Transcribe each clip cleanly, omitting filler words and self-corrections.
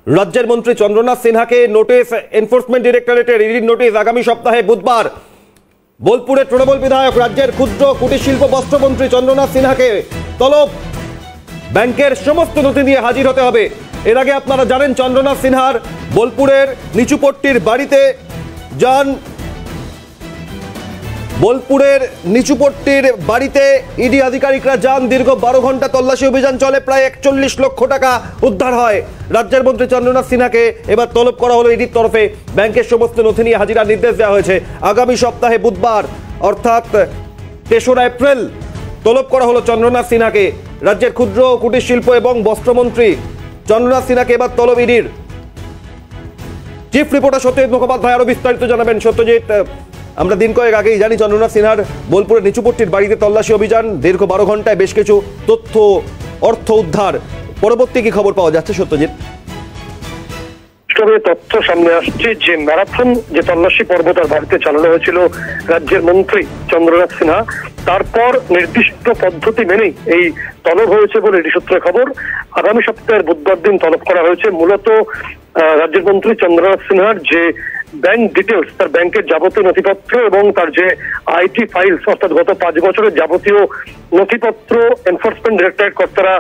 রাজ্যের মন্ত্রী Chandranath সিনহাকে notice enforcement ডিরেক্টরেটের ইডির নোটিশ আগামী সপ্তাহে বুধবার। বোলপুরের তৃণমূল বিধায়ক রাজ্যের ক্ষুদ্র কুটির শিল্প বস্ত্রমন্ত্রী চন্দ্রনাথ সিনহাকে তলব, ব্যাংকের সমস্ত নথি নিয়ে হাজির হতে হবে। এর আগে আপনারা জানেন চন্দ্রনাথ সিনহার বোলপুরের নিচুপট্টির বাড়িতে যান। বোলপুরের নিচুপট্টির বাড়িতে ইডি আধিকারিকরা যান। দীর্ঘ 12 ঘন্টা তল্লাশি অভিযান চলে, প্রায় 41 লক্ষ টাকা উদ্ধার হয়। রাজ্যের মন্ত্রী চন্দ্রনাথ সিনহাকে এবার তলব করা হলো ইডির তরফে। ব্যাংকের সমস্ত নথি নিয়ে হাজিরার নির্দেশ দেওয়া হয়েছে। আগামী সপ্তাহে বুধবার অর্থাৎ 3রা এপ্রিল তলব করা হলো চন্দ্রনাথ সিনহাকে। রাজ্যের ক্ষুদ্র কুটির শিল্প এবং বস্ত্রমন্ত্রী চন্দ্রনাথ সিনহাকে এবার তলব ইডির। চিফ রিপোর্টার সত্যজিৎ মুখোপাধ্যায় আরো বিস্তারিত জানাবেন। সত্যজিৎ, আমরা দিন কয়েক আগেই জানি চন্দ্রনাথ সিনহার বোলপুরের নিচুপট্টির বাড়িতে তল্লাশি অভিযান, দীর্ঘ 12 ঘন্টায় বেশ কিছু তথ্য অর্থ উদ্ধার। পরবর্তী কি খবর পাওয়া যাচ্ছে সত্যজিৎ? তথ্য সামনে আসছে যে ম্যারাথন যে তল্লাশি পর্ব তার বাড়িতে চালানো হয়েছিল রাজ্যের মন্ত্রী চন্দ্রনাথ সিনহা, তারপর নির্দিষ্ট পদ্ধতি মেনেই এই তলব হয়েছে বলে এডি সূত্রে খবর। আগামী সপ্তাহের বুধবার দিন তলব করা হয়েছে। মূলত রাজ্যের মন্ত্রী চন্দ্রনাথ সিনহার যে ব্যাংক ডিটেলস, তার ব্যাংকের যাবতীয় নথিপত্র এবং তার যে আইটি ফাইলস অর্থাৎ গত 5 বছরের যাবতীয় নথিপত্র এনফোর্সমেন্ট ডিরেক্টরেট কর্তারা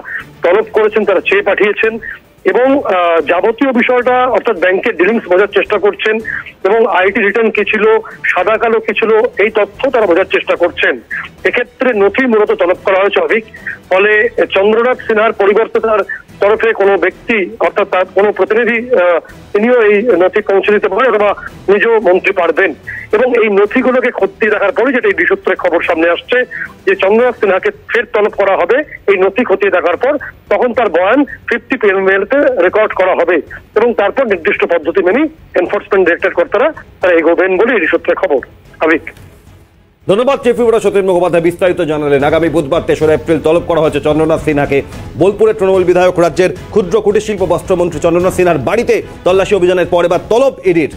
তলব করেছেন, তারা চেয়ে পাঠিয়েছেন এবং যাবতীয় বিষয়টা অর্থাৎ ব্যাংকের ডিলিংস বোঝার চেষ্টা করছেন এবং আইটি রিটার্ন কি ছিল, সাদা কালো কি ছিল, এই তথ্য তারা বোঝার চেষ্টা করছেন। এক্ষেত্রে নথি মূলত তলব করা হয়েছে অভিক। ফলে চন্দ্রনাথ সিনহার পরিবর্তে তার তরফে কোনো ব্যক্তি অর্থাৎ তার কোনো প্রতিনিধি তিনিও এই নথি পৌঁছে দিতে পারেন অথবা নিজেও মন্ত্রী পারবেন। এবং এই নথিগুলোকে খতিয়ে দেখার পরে যেটা এই সূত্রে খবর সামনে আসছে যে চন্দ্রনাথ সিনহাকে ফের তলব করা হবে এই নথি খতিয়ে দেখার পর। তখন তার বয়ান 50 PML-তে রেকর্ড করা হবে এবং তারপর নির্দিষ্ট পদ্ধতি মেনে এনফোর্সমেন্ট ডিরেক্টরেট কর্তারা তারা এগোবেন বলে এই সূত্রে খবর। আবিক, ধন্যবাদ চিফ রিপোর্টার সত্যজিৎ মুখোপাধ্যায় বিস্তারিত জানালেন। আগামী বুধবার 3রা এপ্রিল তলব করা হয়েছে চন্দ্রনাথ সিনহাকে। বোলপুরের তৃণমূল বিধায়ক রাজ্যের ক্ষুদ্র কুটির শিল্প বস্ত্রমন্ত্রী চন্দ্রনাথ সিনহার বাড়িতে তল্লাশি অভিযানের পর এবার তলব ইডির।